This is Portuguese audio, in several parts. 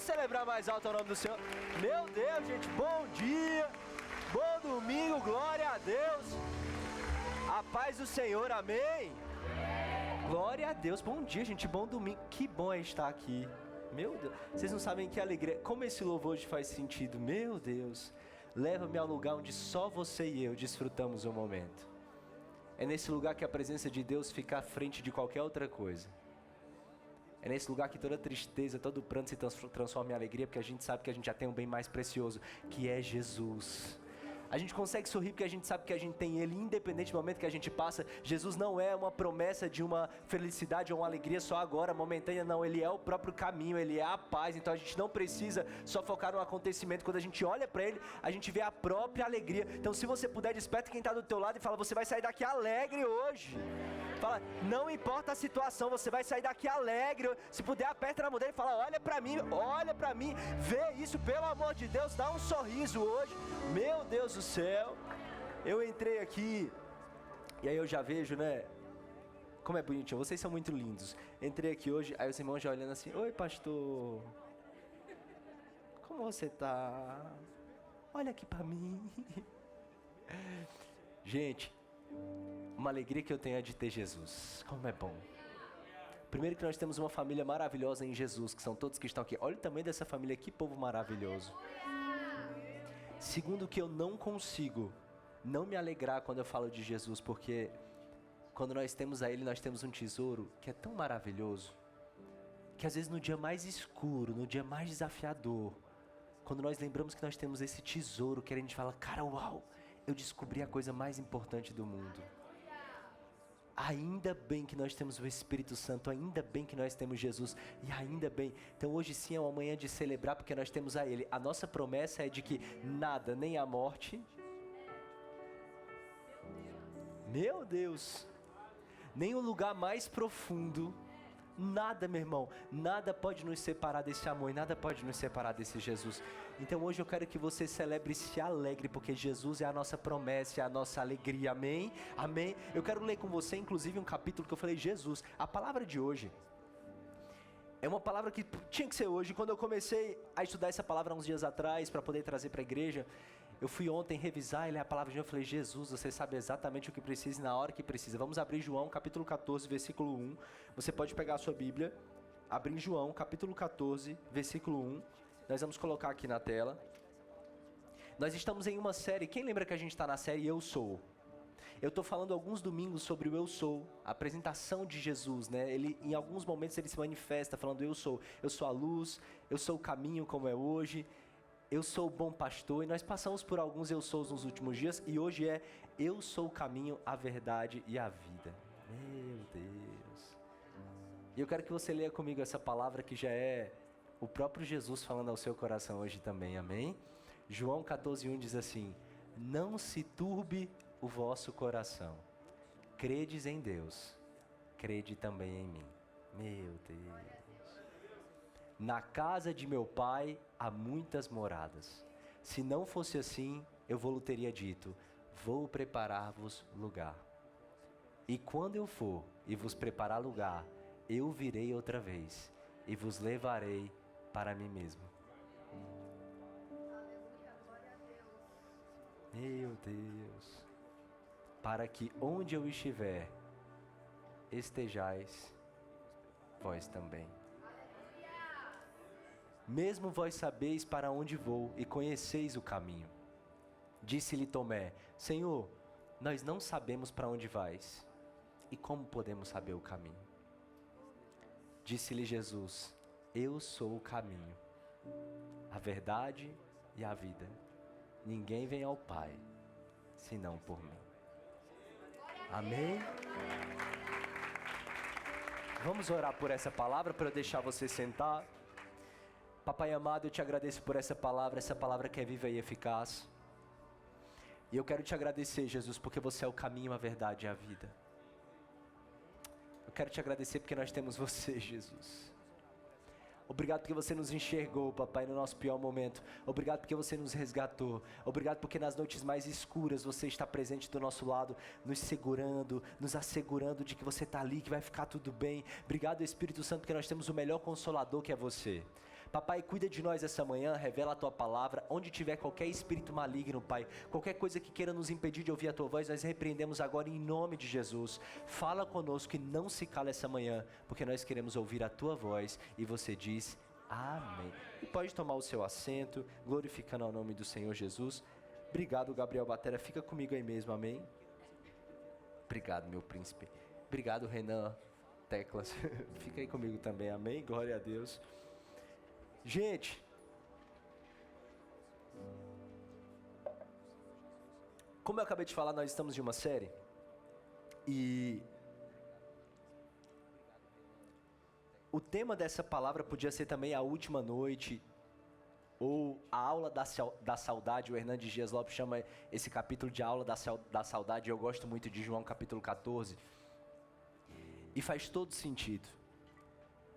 celebrar mais alto o nome do Senhor. Meu Deus, gente, bom dia, bom domingo, glória a Deus. A paz do Senhor, amém. Glória a Deus, bom dia, gente, bom domingo. Que bom é estar aqui. Meu Deus, vocês não sabem que alegria, como esse louvor hoje faz sentido. Meu Deus, leva-me ao lugar onde só você e eu desfrutamos o momento. É nesse lugar que a presença de Deus fica à frente de qualquer outra coisa. É nesse lugar que toda tristeza, todo pranto se transforma em alegria, porque a gente sabe que a gente já tem um bem mais precioso, que é Jesus. A gente consegue sorrir porque a gente sabe que a gente tem Ele, independente do momento que a gente passa. Jesus não é uma promessa de uma felicidade ou uma alegria só agora, momentânea, não. Ele é o próprio caminho, Ele é a paz. Então a gente não precisa só focar no acontecimento. Quando a gente olha para Ele, a gente vê a própria alegria. Então se você puder, desperta quem está do teu lado e fala, você vai sair daqui alegre hoje. Fala, não importa a situação, você vai sair daqui alegre. Se puder, aperta na mão dele e fala, olha pra mim, vê isso, pelo amor de Deus, dá um sorriso hoje. Meu Deus do céu, eu entrei aqui, e aí eu já vejo, né, como é bonitinho, vocês são muito lindos. Entrei aqui hoje, aí os irmãos já olhando assim, oi pastor, como você tá? Olha aqui pra mim. Gente, uma alegria que eu tenho é de ter Jesus. Como é bom. Primeiro que nós temos uma família maravilhosa em Jesus, que são todos que estão aqui. Olha o tamanho dessa família, que povo maravilhoso. Segundo que eu não consigo não me alegrar quando eu falo de Jesus, porque quando nós temos a Ele, nós temos um tesouro que é tão maravilhoso, que às vezes no dia mais escuro, no dia mais desafiador, quando nós lembramos que nós temos esse tesouro, que a gente fala, cara, uau, eu descobri a coisa mais importante do mundo. Ainda bem que nós temos o Espírito Santo, ainda bem que nós temos Jesus, e ainda bem. Então hoje sim é uma manhã de celebrar porque nós temos a Ele. A nossa promessa é de que nada, nem a morte, meu Deus, nem o lugar mais profundo, nada, meu irmão, nada pode nos separar desse amor e nada pode nos separar desse Jesus. Então hoje eu quero que você celebre e se alegre, porque Jesus é a nossa promessa, é a nossa alegria, amém? Amém? Eu quero ler com você, inclusive, um capítulo que eu falei, Jesus. A palavra de hoje é uma palavra que tinha que ser hoje. Quando eu comecei a estudar essa palavra há uns dias atrás, para poder trazer para a igreja, eu fui ontem revisar e ler a palavra de Deus. Eu falei, Jesus, você sabe exatamente o que precisa e na hora que precisa. Vamos abrir João, capítulo 14, versículo 1. Você pode pegar a sua Bíblia, abrir João, capítulo 14, versículo 1. Nós vamos colocar aqui na tela. Nós estamos em uma série. Quem lembra que a gente está na série Eu Sou? Eu estou falando alguns domingos sobre o Eu Sou, a apresentação de Jesus, né? Ele, em alguns momentos ele se manifesta falando eu sou a luz, eu sou o caminho como é hoje, eu sou o bom pastor, e nós passamos por alguns eu sous nos últimos dias, e hoje é eu sou o caminho, a verdade e a vida. Meu Deus. E eu quero que você leia comigo essa palavra que já é o próprio Jesus falando ao seu coração hoje também, amém? João 14:1 diz assim, não se turbe o vosso coração, credes em Deus, crede também em mim. Meu Deus. Na casa de meu pai há muitas moradas. Se não fosse assim, eu vou-lhe teria dito, vou preparar-vos lugar. E quando eu for e vos preparar lugar, eu virei outra vez e vos levarei para mim mesmo. Meu Deus. Para que onde eu estiver, estejais vós também. Mesmo vós sabeis para onde vou e conheceis o caminho. Disse-lhe Tomé, Senhor, nós não sabemos para onde vais, e como podemos saber o caminho? Disse-lhe Jesus, eu sou o caminho, a verdade e a vida. Ninguém vem ao Pai, senão por mim. Amém? Vamos orar por essa palavra para eu deixar você sentar. Papai amado, eu te agradeço por essa palavra que é viva e eficaz. E eu quero te agradecer, Jesus, porque você é o caminho, a verdade e a vida. Eu quero te agradecer porque nós temos você, Jesus. Obrigado porque você nos enxergou, papai, no nosso pior momento. Obrigado porque você nos resgatou. Obrigado porque nas noites mais escuras você está presente do nosso lado, nos segurando, nos assegurando de que você está ali, que vai ficar tudo bem. Obrigado, Espírito Santo, porque nós temos o melhor consolador que é você. Papai, cuida de nós essa manhã, revela a Tua palavra, onde tiver qualquer espírito maligno, Pai, qualquer coisa que queira nos impedir de ouvir a Tua voz, nós repreendemos agora em nome de Jesus. Fala conosco e não se cala essa manhã, porque nós queremos ouvir a Tua voz, e você diz amém. E pode tomar o seu assento, glorificando ao nome do Senhor Jesus. Obrigado, Gabriel Batera, fica comigo aí mesmo, amém? Obrigado, meu príncipe. Obrigado, Renan Teclas, fica aí comigo também, amém? Glória a Deus. Gente, como eu acabei de falar, nós estamos em uma série e o tema dessa palavra podia ser também a última noite ou a aula da saudade. O Hernandes Dias Lopes chama esse capítulo de aula da saudade. Eu gosto muito de João capítulo 14 e faz todo sentido.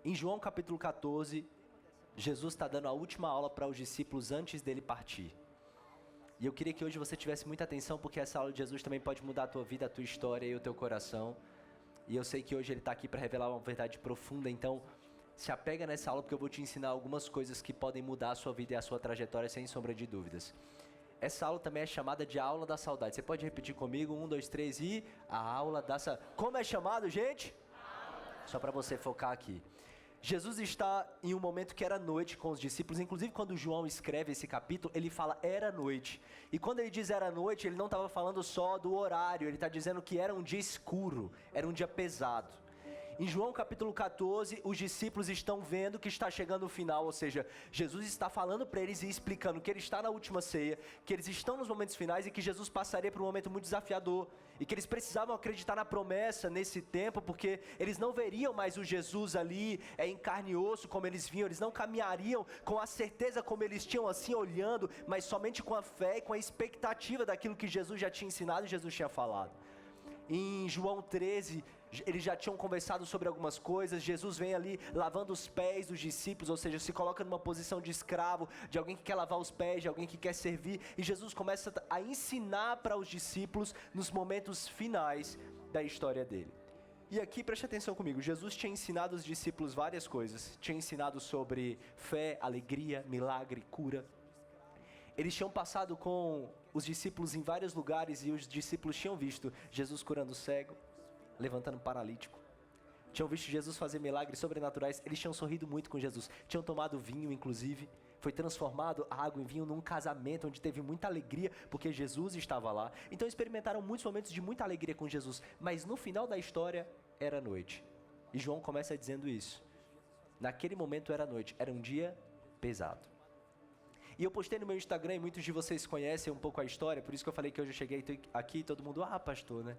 Em João capítulo 14, Jesus está dando a última aula para os discípulos antes dele partir. E eu queria que hoje você tivesse muita atenção, porque essa aula de Jesus também pode mudar a tua vida, a tua história e o teu coração. E eu sei que hoje ele está aqui para revelar uma verdade profunda, então se apega nessa aula, porque eu vou te ensinar algumas coisas que podem mudar a sua vida e a sua trajetória, sem sombra de dúvidas. Essa aula também é chamada de aula da saudade. Você pode repetir comigo? 1, 2, 3 e... a aula da saudade. Como é chamado, gente? Só para você focar aqui. Jesus está em um momento que era noite com os discípulos, inclusive quando João escreve esse capítulo, ele fala era noite. E quando ele diz era noite, ele não estava falando só do horário, ele está dizendo que era um dia escuro, era um dia pesado. Em João capítulo 14, os discípulos estão vendo que está chegando o final, ou seja, Jesus está falando para eles e explicando que ele está na última ceia, que eles estão nos momentos finais e que Jesus passaria por um momento muito desafiador e que eles precisavam acreditar na promessa nesse tempo, porque eles não veriam mais o Jesus ali em carne e osso como eles viam, eles não caminhariam com a certeza como eles tinham assim olhando, mas somente com a fé e com a expectativa daquilo que Jesus já tinha ensinado e Jesus tinha falado. Em João 13, eles já tinham conversado sobre algumas coisas. Jesus vem ali lavando os pés dos discípulos, ou seja, se coloca numa posição de escravo, de alguém que quer lavar os pés, de alguém que quer servir. E Jesus começa a ensinar para os discípulos nos momentos finais da história dele. E aqui preste atenção comigo, Jesus tinha ensinado os discípulos várias coisas. Tinha ensinado sobre fé, alegria, milagre, cura. Eles tinham passado com os discípulos em vários lugares e os discípulos tinham visto Jesus curando o cego, levantando paralítico. Tinham visto Jesus fazer milagres sobrenaturais. Eles tinham sorrido muito com Jesus. Tinham tomado vinho, inclusive. Foi transformado a água em vinho num casamento onde teve muita alegria, porque Jesus estava lá. Então experimentaram muitos momentos de muita alegria com Jesus. Mas no final da história, era noite. E João começa dizendo isso. Naquele momento era noite. Era um dia pesado. E eu postei no meu Instagram, e muitos de vocês conhecem um pouco a história, por isso que eu falei que hoje eu cheguei aqui e todo mundo, pastor, né?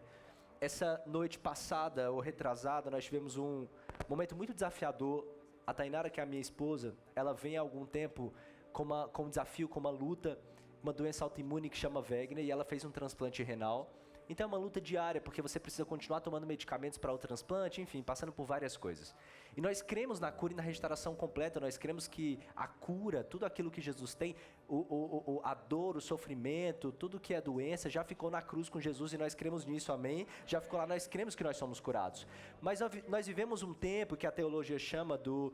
Essa noite passada, ou retrasada, nós tivemos um momento muito desafiador. A Tainara, que é a minha esposa, ela vem há algum tempo com um desafio, com uma luta, uma doença autoimune que chama Wegener, e ela fez um transplante renal. Então é uma luta diária, porque você precisa continuar tomando medicamentos para o transplante, enfim, passando por várias coisas. E nós cremos na cura e na restauração completa, nós cremos que a cura, tudo aquilo que Jesus tem, a dor, o sofrimento, tudo que é doença, já ficou na cruz com Jesus e nós cremos nisso, amém? Já ficou lá, nós cremos que nós somos curados. Mas nós vivemos um tempo que a teologia chama do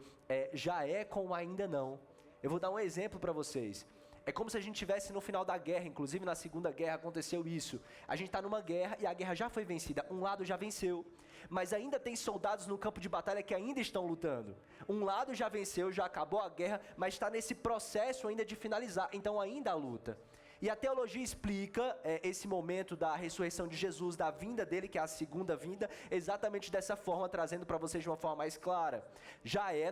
já é com ainda não. Eu vou dar um exemplo para vocês. É como se a gente estivesse no final da guerra, inclusive na Segunda Guerra aconteceu isso. A gente está numa guerra e a guerra já foi vencida, um lado já venceu, mas ainda tem soldados no campo de batalha que ainda estão lutando. Um lado já venceu, já acabou a guerra, mas está nesse processo ainda de finalizar, então ainda há luta. E a teologia explica esse momento da ressurreição de Jesus, da vinda dele, que é a segunda vinda, exatamente dessa forma, trazendo para vocês de uma forma mais clara.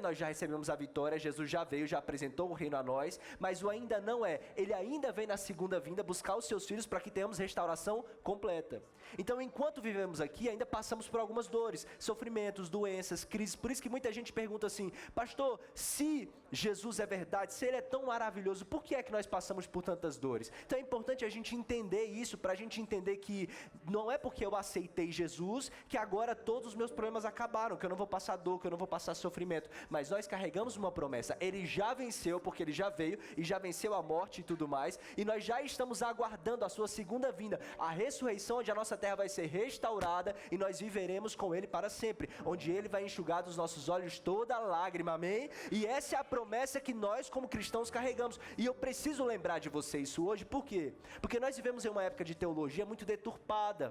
Nós já recebemos a vitória, Jesus já veio, já apresentou o reino a nós, mas o ainda não é. Ele ainda vem na segunda vinda buscar os seus filhos para que tenhamos restauração completa. Então, enquanto vivemos aqui, ainda passamos por algumas dores, sofrimentos, doenças, crises. Por isso que muita gente pergunta assim, pastor, se Jesus é verdade, se ele é tão maravilhoso, por que é que nós passamos por tantas dores? Então é importante a gente entender isso, para a gente entender que não é porque eu aceitei Jesus que agora todos os meus problemas acabaram, que eu não vou passar dor, que eu não vou passar sofrimento, mas nós carregamos uma promessa, ele já venceu porque ele já veio e já venceu a morte e tudo mais, e nós já estamos aguardando a sua segunda vinda, a ressurreição onde a nossa terra vai ser restaurada e nós viveremos com ele para sempre, onde ele vai enxugar dos nossos olhos toda lágrima, amém? E essa é a promessa que nós como cristãos carregamos. E eu preciso lembrar de você isso hoje, por quê? Porque nós vivemos em uma época de teologia muito deturpada,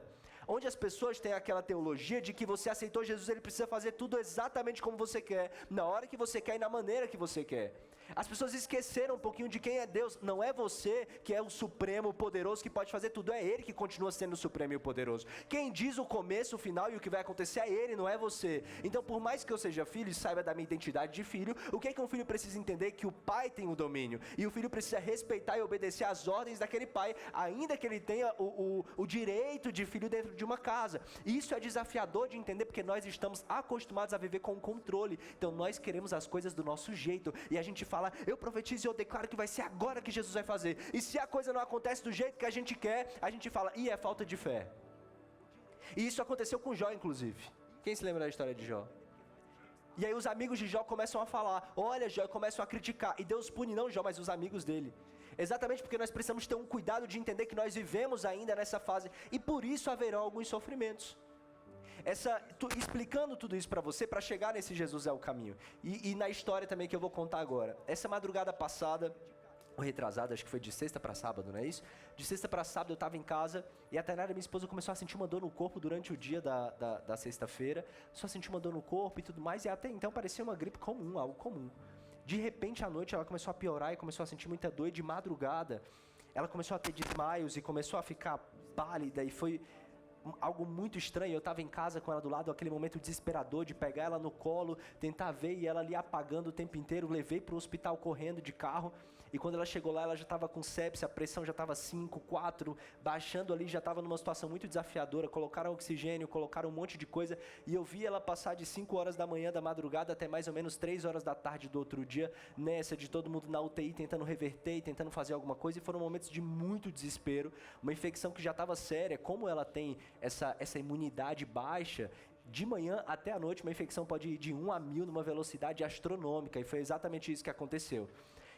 onde as pessoas têm aquela teologia de que você aceitou Jesus, ele precisa fazer tudo exatamente como você quer, na hora que você quer e na maneira que você quer. As pessoas esqueceram um pouquinho de quem é Deus. Não é você que é o supremo, o poderoso, que pode fazer tudo. É Ele que continua sendo o supremo e o poderoso. Quem diz o começo, o final e o que vai acontecer é Ele, não é você. Então, por mais que eu seja filho e saiba da minha identidade de filho, o que é que um filho precisa entender? Que o pai tem o domínio. E o filho precisa respeitar e obedecer às ordens daquele pai, ainda que ele tenha o direito de filho dentro de uma casa. E isso é desafiador de entender, porque nós estamos acostumados a viver com controle. Então, nós queremos as coisas do nosso jeito. E a gente fala, eu profetizo e eu declaro que vai ser agora que Jesus vai fazer. E se a coisa não acontece do jeito que a gente quer, a gente fala, é falta de fé. E isso aconteceu com Jó, inclusive. Quem se lembra da história de Jó? E aí os amigos de Jó começam a falar, olha Jó, começam a criticar. E Deus pune não Jó, mas os amigos dele. Exatamente porque nós precisamos ter um cuidado de entender que nós vivemos ainda nessa fase. E por isso haverão alguns sofrimentos. Explicando tudo isso para você, para chegar nesse Jesus é o caminho. E na história também que eu vou contar agora. Essa madrugada passada, ou retrasada, acho que foi de sexta para sábado, não é isso? De sexta para sábado eu estava em casa e a Tainara, minha esposa, começou a sentir uma dor no corpo durante o dia da sexta-feira. Só sentiu uma dor no corpo e tudo mais, e até então parecia uma gripe comum, algo comum. De repente, à noite, ela começou a piorar e começou a sentir muita dor, e de madrugada ela começou a ter desmaios e começou a ficar pálida, e foi algo muito estranho. Eu estava em casa com ela do lado, aquele momento desesperador de pegar ela no colo, tentar ver, e ela ali apagando o tempo inteiro. Levei para o hospital correndo de carro, e quando ela chegou lá, ela já estava com sepsia, a pressão já estava 5, 4, baixando ali, já estava numa situação muito desafiadora. Colocaram oxigênio, colocaram um monte de coisa, e eu vi ela passar de 5 horas da manhã da madrugada até mais ou menos 3 horas da tarde do outro dia, nessa de todo mundo na UTI tentando reverter e tentando fazer alguma coisa, e foram momentos de muito desespero. Uma infecção que já estava séria, como ela tem essa imunidade baixa, de manhã até a noite uma infecção pode ir de 1 a 1000 numa velocidade astronômica, e foi exatamente isso que aconteceu.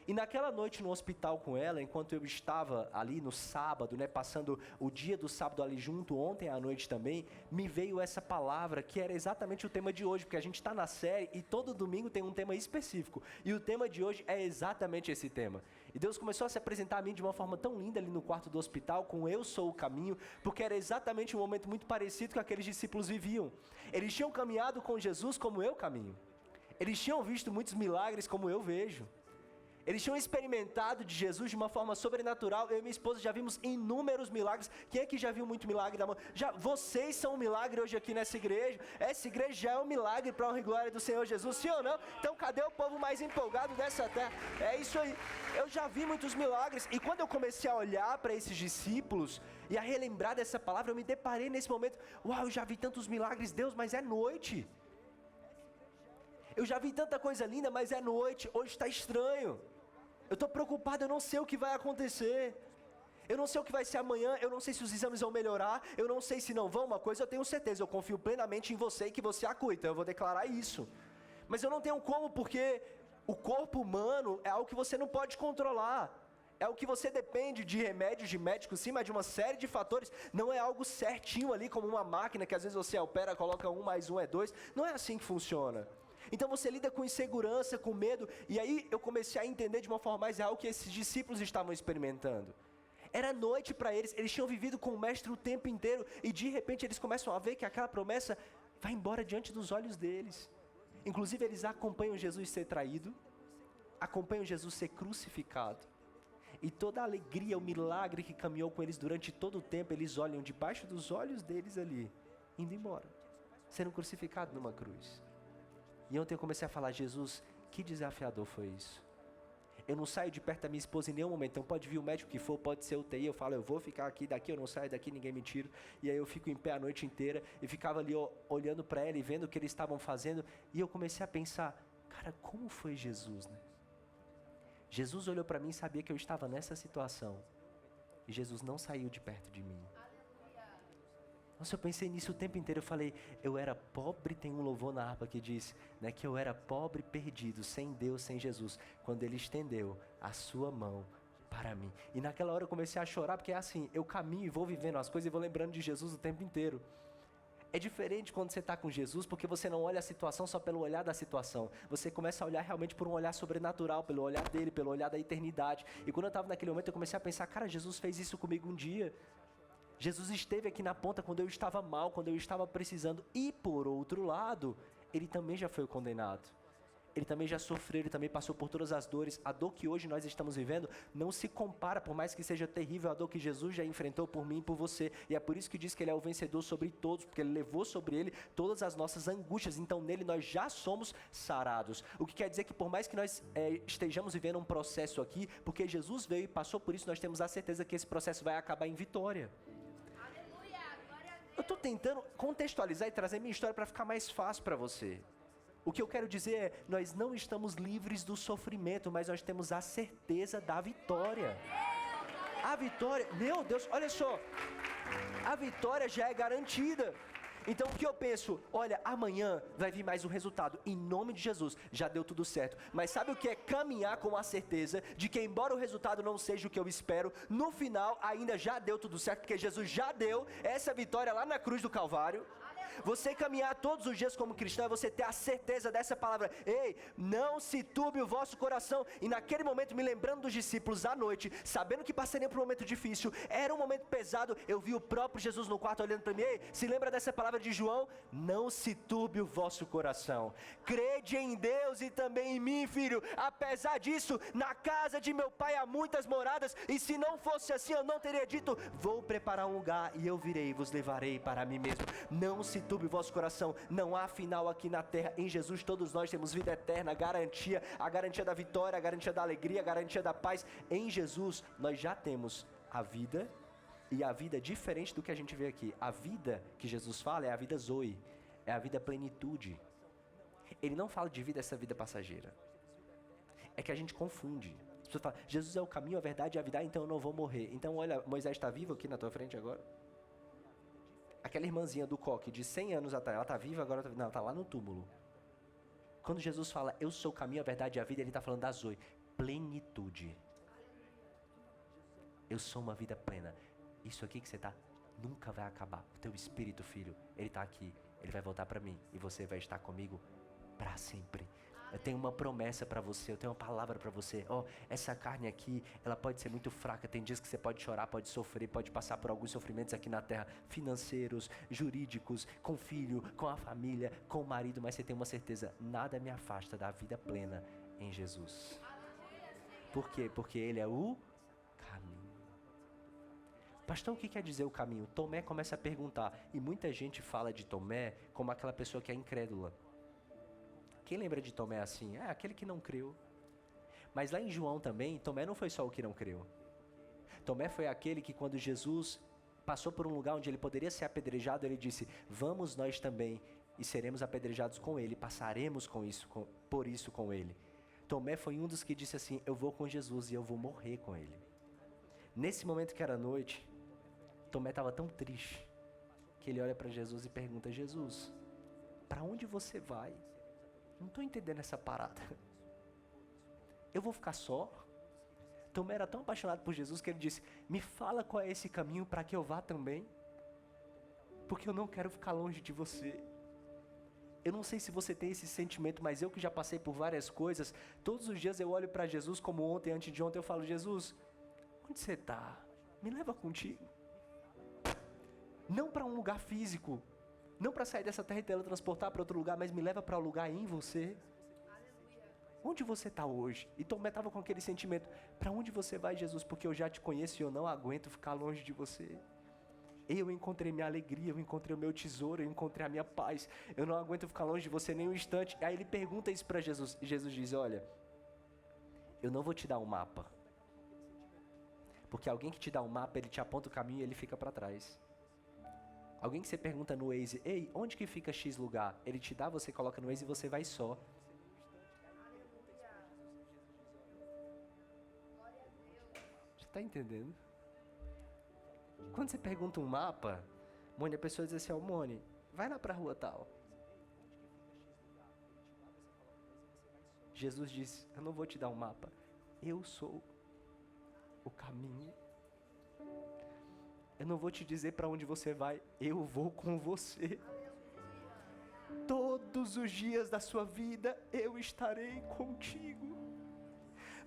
E naquela noite no hospital com ela, enquanto eu estava ali no sábado, passando o dia do sábado ali junto, ontem à noite também, me veio essa palavra que era exatamente o tema de hoje, porque a gente está na série e todo domingo tem um tema específico, e o tema de hoje é exatamente esse tema. E Deus começou a se apresentar a mim de uma forma tão linda ali no quarto do hospital, com eu sou o caminho, porque era exatamente um momento muito parecido que aqueles discípulos viviam. Eles tinham caminhado com Jesus como eu caminho. Eles tinham visto muitos milagres como eu vejo. Eles tinham experimentado de Jesus de uma forma sobrenatural. Eu e minha esposa já vimos inúmeros milagres. Quem é que já viu muito milagre da mão? Vocês são um milagre hoje aqui nessa igreja. Essa igreja já é um milagre para a honra e glória do Senhor Jesus, sim ou não? Então cadê o povo mais empolgado dessa terra? É isso aí. Eu já vi muitos milagres. E quando eu comecei a olhar para esses discípulos e a relembrar dessa palavra, eu me deparei nesse momento. Uau, eu já vi tantos milagres, Deus, mas é noite. Eu já vi tanta coisa linda, mas é noite. Hoje está estranho. Eu estou preocupado, eu não sei o que vai acontecer. Eu não sei o que vai ser amanhã, eu não sei se os exames vão melhorar, eu não sei se não vão. Uma coisa eu tenho certeza, eu confio plenamente em você e que você a cuida, eu vou declarar isso. Mas eu não tenho como, porque o corpo humano é algo que você não pode controlar. É o que você depende de remédios, de médicos, sim, mas de uma série de fatores. Não é algo certinho ali, como uma máquina que às vezes você opera, coloca 1 mais 1 é 2. Não é assim que funciona. Então você lida com insegurança, com medo, e aí eu comecei a entender de uma forma mais real o que esses discípulos estavam experimentando. Era noite para eles, eles tinham vivido com o mestre o tempo inteiro, e de repente eles começam a ver que aquela promessa vai embora diante dos olhos deles. Inclusive eles acompanham Jesus ser traído, acompanham Jesus ser crucificado, e toda a alegria, o milagre que caminhou com eles durante todo o tempo, eles olham debaixo dos olhos deles ali, indo embora, sendo crucificado numa cruz. E ontem eu comecei a falar, Jesus, que desafiador foi isso. Eu não saio de perto da minha esposa em nenhum momento, então pode vir o médico que for, pode ser UTI, eu falo, eu vou ficar aqui, daqui eu não saio, daqui ninguém me tira. E aí eu fico em pé a noite inteira e ficava ali olhando para ela e vendo o que eles estavam fazendo. E eu comecei a pensar, cara, como foi Jesus, né? Jesus olhou para mim e sabia que eu estava nessa situação. E Jesus não saiu de perto de mim. Nossa, eu pensei nisso o tempo inteiro, eu falei, eu era pobre, tem um louvor na harpa que diz, que eu era pobre, perdido, sem Deus, sem Jesus, quando Ele estendeu a sua mão para mim. E naquela hora eu comecei a chorar, porque é assim, eu caminho e vou vivendo as coisas e vou lembrando de Jesus o tempo inteiro. É diferente quando você está com Jesus, porque você não olha a situação só pelo olhar da situação. Você começa a olhar realmente por um olhar sobrenatural, pelo olhar dele, pelo olhar da eternidade. E quando eu estava naquele momento, eu comecei a pensar, cara, Jesus fez isso comigo um dia. Jesus esteve aqui na ponta quando eu estava mal, quando eu estava precisando. E por outro lado, ele também já foi condenado. Ele também já sofreu, ele também passou por todas as dores. A dor que hoje nós estamos vivendo não se compara, por mais que seja terrível, a dor que Jesus já enfrentou por mim e por você. E é por isso que diz que ele é o vencedor sobre todos, porque ele levou sobre ele todas as nossas angústias. Então nele nós já somos sarados. O que quer dizer que por mais que nós estejamos vivendo um processo aqui, porque Jesus veio e passou por isso, nós temos a certeza que esse processo vai acabar em vitória. Eu estou tentando contextualizar e trazer minha história para ficar mais fácil para você. O que eu quero dizer é, nós não estamos livres do sofrimento, mas nós temos a certeza da vitória. A vitória, meu Deus, olha só, a vitória já é garantida. Então o que eu penso? Olha, amanhã vai vir mais um resultado, em nome de Jesus, já deu tudo certo. Mas sabe o que é caminhar com a certeza de que embora o resultado não seja o que eu espero, no final ainda já deu tudo certo, porque Jesus já deu essa vitória lá na cruz do Calvário. Você caminhar todos os dias como cristão é você ter a certeza dessa palavra. Ei, não se turbe o vosso coração. E naquele momento, me lembrando dos discípulos à noite, sabendo que passaria por um momento difícil, era um momento pesado, eu vi o próprio Jesus no quarto olhando para mim. Ei, se lembra dessa palavra de João? Não se turbe o vosso coração. Crede em Deus e também em mim, filho. Apesar disso, na casa de meu pai há muitas moradas, e se não fosse assim, eu não teria dito, vou preparar um lugar e eu virei e vos levarei para mim mesmo. Não se turbe o vosso coração, não há final aqui na terra. Em Jesus todos nós temos vida eterna, garantia, a garantia da vitória, a garantia da alegria, a garantia da paz. Em Jesus nós já temos a vida, e a vida diferente do que a gente vê aqui. A vida que Jesus fala é a vida Zoe, é a vida plenitude. Ele não fala de vida, essa vida passageira. É que a gente confunde. As pessoas falam, Jesus é o caminho, a verdade e a vida, então eu não vou morrer. Então olha, Moisés está vivo aqui na tua frente agora? Aquela irmãzinha do coque de 100 anos atrás, ela está viva agora? Não, ela está lá no túmulo. Quando Jesus fala, eu sou o caminho, a verdade e a vida, ele está falando da Zoe, plenitude. Eu sou uma vida plena. Isso aqui que você está, nunca vai acabar. O teu espírito, filho, ele está aqui, ele vai voltar para mim, e você vai estar comigo para sempre. Eu tenho uma promessa para você, eu tenho uma palavra para você. Essa carne aqui, ela pode ser muito fraca. Tem dias que você pode chorar, pode sofrer, pode passar por alguns sofrimentos aqui na terra, financeiros, jurídicos, com o filho, com a família, com o marido, mas você tem uma certeza, nada me afasta da vida plena em Jesus. Por quê? Porque ele é o caminho. Pastor, o que quer dizer o caminho? Tomé começa a perguntar, e muita gente fala de Tomé como aquela pessoa que é incrédula. Quem lembra de Tomé assim? É aquele que não creu. Mas lá em João também, Tomé não foi só o que não creu. Tomé foi aquele que quando Jesus passou por um lugar onde ele poderia ser apedrejado, ele disse, vamos nós também e seremos apedrejados com ele, passaremos por isso com ele. Tomé foi um dos que disse assim, eu vou com Jesus e eu vou morrer com ele. Nesse momento que era noite, Tomé estava tão triste, que ele olha para Jesus e pergunta, Jesus, para onde você vai? Não estou entendendo essa parada. Eu vou ficar só? Tomé era tão apaixonado por Jesus que ele disse, me fala qual é esse caminho para que eu vá também. Porque eu não quero ficar longe de você. Eu não sei se você tem esse sentimento, mas eu que já passei por várias coisas, todos os dias eu olho para Jesus como ontem, antes de ontem, eu falo, Jesus, onde você está? Me leva contigo. Não para um lugar físico, não para sair dessa terra e teletransportar para outro lugar, mas me leva para o lugar em você. Onde você está hoje? E Tomé estava com aquele sentimento, para onde você vai, Jesus? Porque eu já te conheço e eu não aguento ficar longe de você. Eu encontrei minha alegria, eu encontrei o meu tesouro, eu encontrei a minha paz. Eu não aguento ficar longe de você nem um instante. Aí ele pergunta isso para Jesus. E Jesus diz, olha, eu não vou te dar um mapa. Porque alguém que te dá um mapa, ele te aponta o caminho e ele fica para trás. Alguém que você pergunta no Waze, ei, onde que fica X lugar? Ele te dá, você coloca no Waze e você vai só. Você está entendendo? Quando você pergunta um mapa, Mônica, a pessoa diz assim, Mônica, vai lá para a rua tal. Jesus diz, eu não vou te dar um mapa, eu sou o caminho. Eu não vou te dizer para onde você vai, eu vou com você. todos os dias da sua vida eu estarei contigo.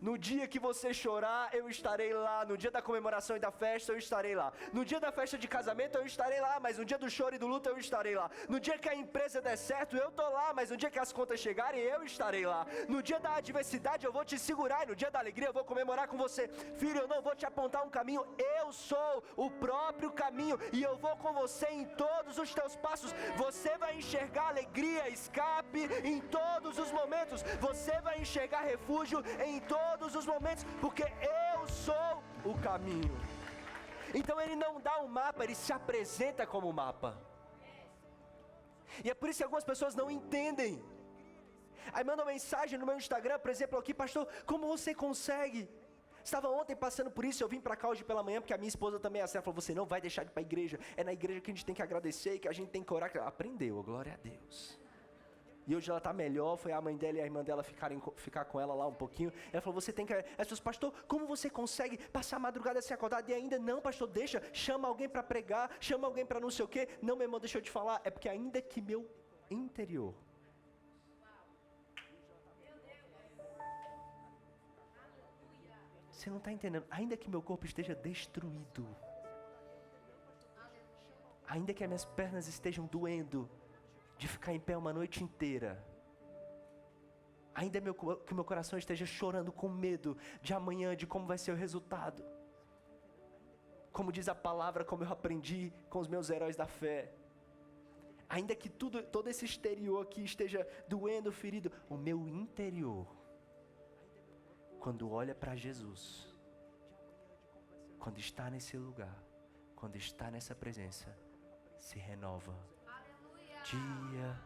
No dia que você chorar, eu estarei lá. No dia da comemoração e da festa, eu estarei lá. No dia da festa de casamento, eu estarei lá. Mas no dia do choro e do luto, eu estarei lá. No dia que a empresa der certo, eu estou lá. Mas no dia que as contas chegarem, eu estarei lá. No dia da adversidade, eu vou te segurar. E no dia da alegria, eu vou comemorar com você. Filho, eu não vou te apontar um caminho. Eu sou o próprio caminho. E eu vou com você em todos os teus passos. Você vai enxergar alegria, escape em todos os momentos. Você vai enxergar refúgio em todos os momentos, porque eu sou o caminho. Então ele não dá um mapa, ele se apresenta como mapa. E é por isso que algumas pessoas não entendem. Aí mandam mensagem no meu Instagram, por exemplo, aqui: pastor, como você consegue? Estava ontem passando por isso, eu vim para cá hoje pela manhã, porque a minha esposa também é assim, ela falou: você não vai deixar de ir para a igreja, é na igreja que a gente tem que agradecer, que a gente tem que orar. Aprendeu, glória a Deus. E hoje ela está melhor, foi a mãe dela e a irmã dela ficar com ela lá um pouquinho. Ela falou: você tem que... As pessoas: pastor, como você consegue passar a madrugada sem acordar? E ainda não, pastor, deixa, chama alguém para pregar, chama alguém para não sei o quê. Não, meu irmão, deixa eu te falar, é porque ainda que meu interior... Você não está entendendo, ainda que meu corpo esteja destruído, ainda que as minhas pernas estejam doendo, de ficar em pé uma noite inteira, ainda que meu coração esteja chorando com medo de amanhã, de como vai ser o resultado, como diz a palavra, como eu aprendi com os meus heróis da fé, ainda que todo esse exterior aqui esteja doendo, ferido, o meu interior, quando olha para Jesus, quando está nesse lugar, quando está nessa presença, se renova. Dia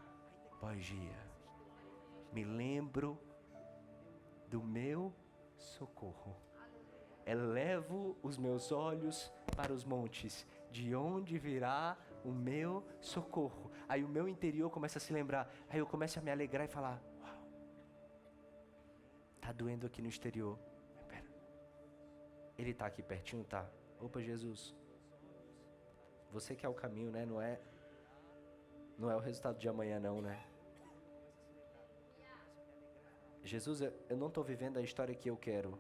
após dia, me lembro do meu socorro. Elevo os meus olhos para os montes, de onde virá o meu socorro. Aí o meu interior começa a se lembrar, aí eu começo a me alegrar e falar: uau, tá doendo aqui no exterior, pera, ele tá aqui pertinho, tá? Opa, Jesus, você que é o caminho, né? Não é o resultado de amanhã não, né? Jesus, eu não estou vivendo a história que eu quero.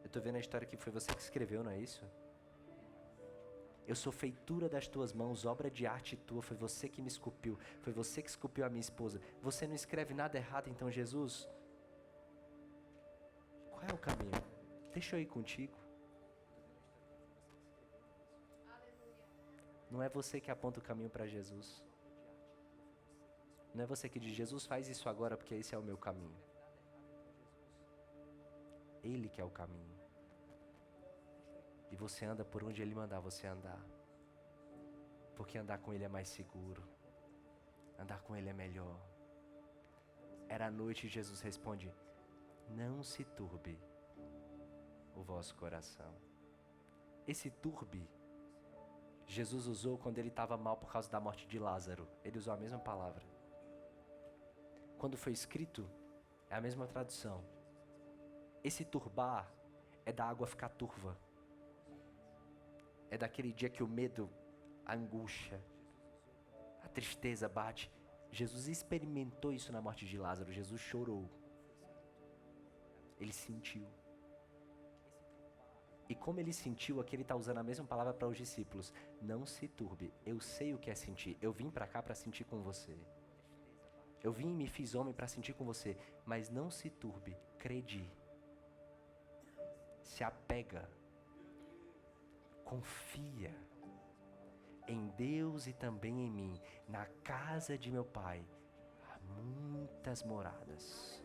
Eu estou vendo a história que foi você que escreveu, não é isso? Eu sou feitura das tuas mãos, obra de arte tua. Foi você que me esculpiu. Foi você que esculpiu a minha esposa. Você não escreve nada errado, então, Jesus, qual é o caminho? Deixa eu ir contigo. Não é você que aponta o caminho para Jesus. Não é você que diz: Jesus, faz isso agora porque esse é o meu caminho. Ele que é o caminho. E você anda por onde Ele mandar você andar. Porque andar com Ele é mais seguro. Andar com Ele é melhor. Era a noite e Jesus responde: não se turbe o vosso coração. Esse turbe, Jesus usou quando Ele estava mal por causa da morte de Lázaro. Ele usou a mesma palavra. Quando foi escrito, é a mesma tradução. Esse turbar é da água ficar turva. É daquele dia que o medo, a angústia, a tristeza bate. Jesus experimentou isso na morte de Lázaro. Jesus chorou. Ele sentiu. E como ele sentiu, aqui ele está usando a mesma palavra para os discípulos. Não se turbe, eu sei o que é sentir. Eu vim para cá para sentir com você. Eu vim e me fiz homem para sentir com você. Mas não se turbe, crede. Se apega. Confia em Deus e também em mim. Na casa de meu Pai há muitas moradas.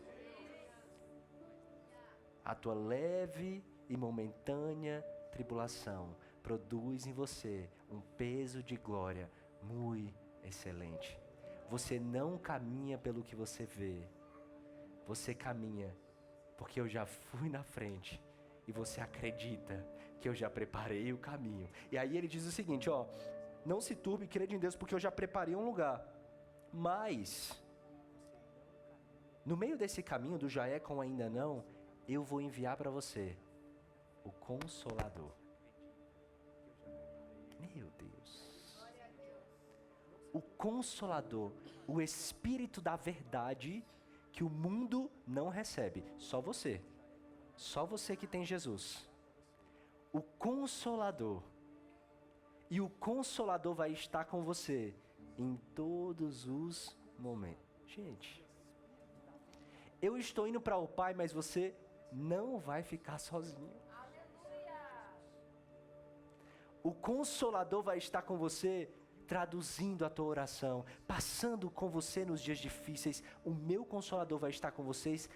A tua leve e momentânea tribulação produz em você um peso de glória muito excelente. Você não caminha pelo que você vê. Você caminha porque eu já fui na frente e você acredita que eu já preparei o caminho. E aí ele diz o seguinte, ó: não se turbe, crede em Deus, porque eu já preparei um lugar. Mas no meio desse caminho do já é com ainda não, eu vou enviar para você o Consolador. Meu Deus. o Consolador, o Espírito da verdade que o mundo não recebe. Só você que tem Jesus. O Consolador. E o Consolador vai estar com você em todos os momentos. Gente, eu estou indo para o Pai, mas você não vai ficar sozinho. O Consolador vai estar com você, traduzindo a tua oração, passando com você nos dias difíceis. O meu Consolador vai estar com vocês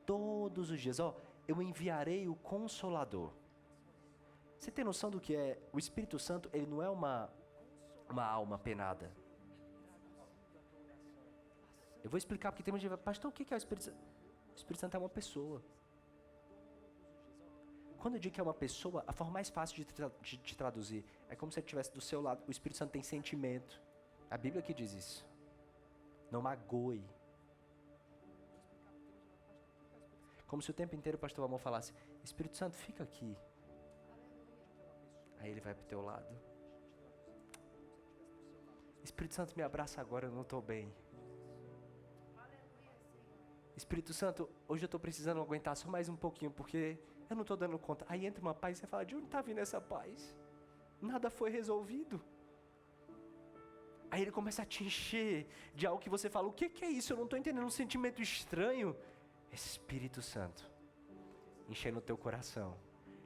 todos os dias. Eu enviarei o Consolador. Você tem noção do que é? O Espírito Santo, ele não é uma alma penada. Eu vou explicar porque tem muita gente, pastor, o que é o Espírito Santo? O Espírito Santo é uma pessoa. Quando eu digo que é uma pessoa, a forma mais fácil de traduzir é como se ele estivesse do seu lado. O Espírito Santo tem sentimento. A Bíblia que diz isso. Não magoe. Como se o tempo inteiro o pastor Amor falasse, Espírito Santo, fica aqui. Aí ele vai pro teu lado. Espírito Santo, me abraça agora, eu não estou bem. Espírito Santo, hoje eu estou precisando aguentar só mais um pouquinho, porque eu não estou dando conta. Aí entra uma paz e você fala, de onde está vindo essa paz? Nada foi resolvido. Aí ele começa a te encher de algo que você fala, o que é isso? Eu não estou entendendo, um sentimento estranho. Espírito Santo, enchendo o teu coração,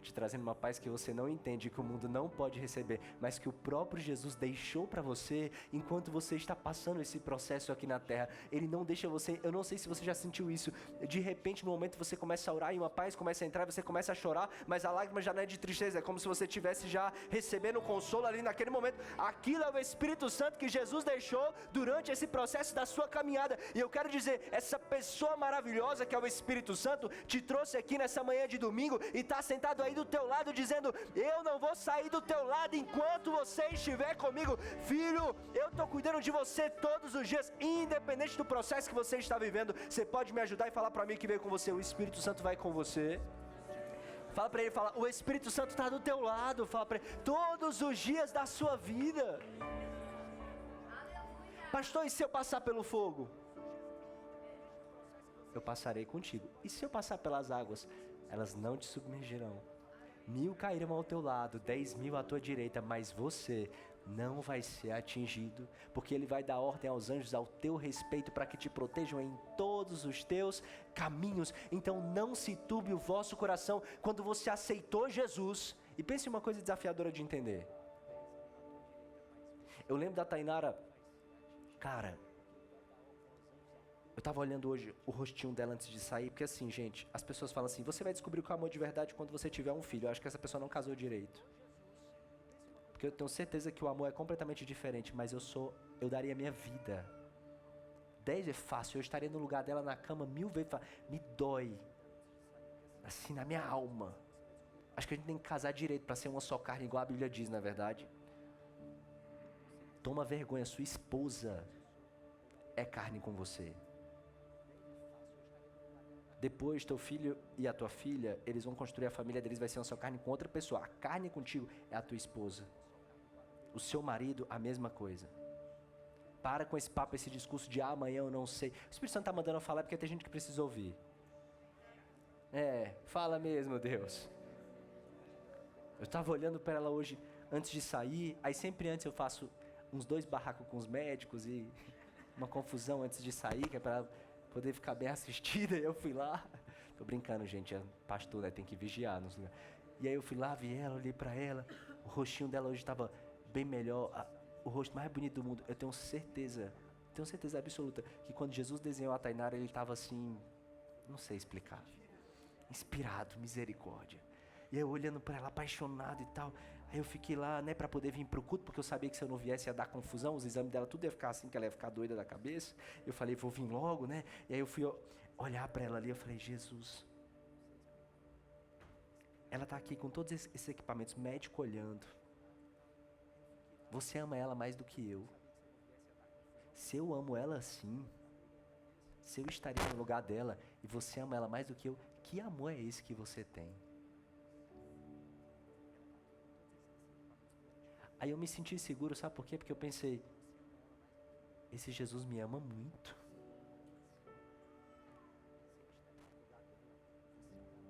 te trazendo uma paz que você não entende, que o mundo não pode receber, mas que o próprio Jesus deixou para você, enquanto você está passando esse processo aqui na terra. Ele não deixa você, eu não sei se você já sentiu isso, de repente no momento você começa a orar e uma paz começa a entrar, você começa a chorar, mas a lágrima já não é de tristeza, é como se você estivesse já recebendo consolo ali naquele momento. Aquilo é o Espírito Santo que Jesus deixou durante esse processo da sua caminhada. E eu quero dizer, essa pessoa maravilhosa que é o Espírito Santo, te trouxe aqui nessa manhã de domingo e está sentado aí do teu lado dizendo, eu não vou sair do teu lado enquanto você estiver comigo. Filho, eu estou cuidando de você todos os dias, independente do processo que você está vivendo. Você pode me ajudar e falar para mim que veio com você. O Espírito Santo vai com você. Fala para ele, fala, o Espírito Santo está do teu lado. Fala para ele, todos os dias da sua vida. Pastor, e se eu passar pelo fogo? Eu passarei contigo. E se eu passar pelas águas? Elas não te submergirão. 1000 cairão ao teu lado, 10.000 à tua direita, mas você não vai ser atingido, porque Ele vai dar ordem aos anjos ao teu respeito para que te protejam em todos os teus caminhos. Então não se turbe o vosso coração quando você aceitou Jesus. E pense em uma coisa desafiadora de entender. Eu lembro da Tainara, cara, eu estava olhando hoje o rostinho dela antes de sair, porque assim, gente, as pessoas falam assim, você vai descobrir o que é amor de verdade quando você tiver um filho. Eu acho que essa pessoa não casou direito. Porque eu tenho certeza que o amor é completamente diferente, mas eu daria minha vida. 10 é fácil, eu estaria no lugar dela na cama 1000 vezes, me dói. Assim, na minha alma. Acho que a gente tem que casar direito para ser uma só carne, igual a Bíblia diz, na verdade. Toma vergonha, sua esposa é carne com você. Depois, teu filho e a tua filha, eles vão construir a família deles, vai ser uma só carne com outra pessoa. A carne contigo é a tua esposa. O seu marido, a mesma coisa. Para com esse papo, esse discurso de amanhã eu não sei. O Espírito Santo está mandando eu falar porque tem gente que precisa ouvir. Fala mesmo, Deus. Eu estava olhando para ela hoje, antes de sair, aí sempre antes eu faço uns 2 barracos com os médicos e uma confusão antes de sair, que é para ela poder ficar bem assistida. E eu fui lá, tô brincando, gente, é pastor, né, tem que vigiar nos lugares. E aí eu fui lá, vi ela, olhei pra ela, o rostinho dela hoje estava bem melhor, o rosto mais bonito do mundo. Eu tenho certeza absoluta que quando Jesus desenhou a Tainara, ele estava assim, não sei explicar, inspirado, misericórdia. E aí eu olhando pra ela, apaixonado e tal. Aí eu fiquei lá, né, pra poder vir pro culto, porque eu sabia que se eu não viesse ia dar confusão, os exames dela tudo ia ficar assim, que ela ia ficar doida da cabeça. Eu falei, vou vir logo, né? E aí eu fui olhar pra ela ali, eu falei, Jesus, ela tá aqui com todos esses equipamentos, médico olhando. Você ama ela mais do que eu. Se eu amo ela assim, se eu estaria no lugar dela e você ama ela mais do que eu, que amor é esse que você tem? Aí eu me senti seguro, sabe por quê? Porque eu pensei, esse Jesus me ama muito.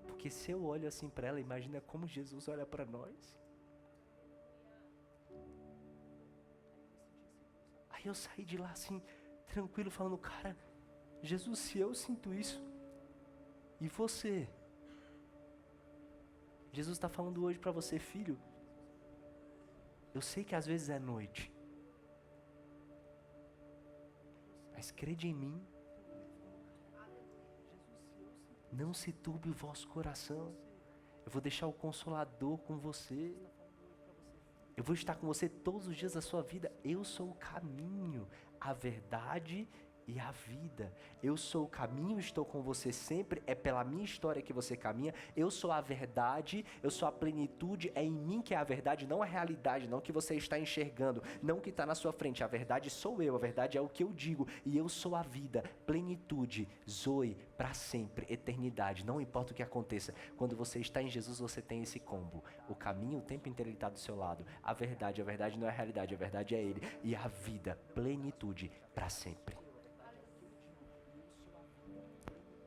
Porque se eu olho assim para ela, imagina como Jesus olha para nós. Aí eu saí de lá assim, tranquilo, falando, cara, Jesus, se eu sinto isso, e você? Jesus está falando hoje para você, filho, eu sei que às vezes é noite, mas crede em mim, não se turbe o vosso coração, eu vou deixar o Consolador com você, eu vou estar com você todos os dias da sua vida, eu sou o caminho, a verdade e a vida. Eu sou o caminho, estou com você sempre, é pela minha história que você caminha, eu sou a verdade, eu sou a plenitude, é em mim que é a verdade, não a realidade, não que você está enxergando, não que está na sua frente, a verdade sou eu, a verdade é o que eu digo, e eu sou a vida, plenitude, Zoe, para sempre, eternidade, não importa o que aconteça, quando você está em Jesus você tem esse combo, o caminho o tempo inteiro ele está do seu lado, a verdade não é a realidade, a verdade é Ele, e a vida, plenitude, para sempre.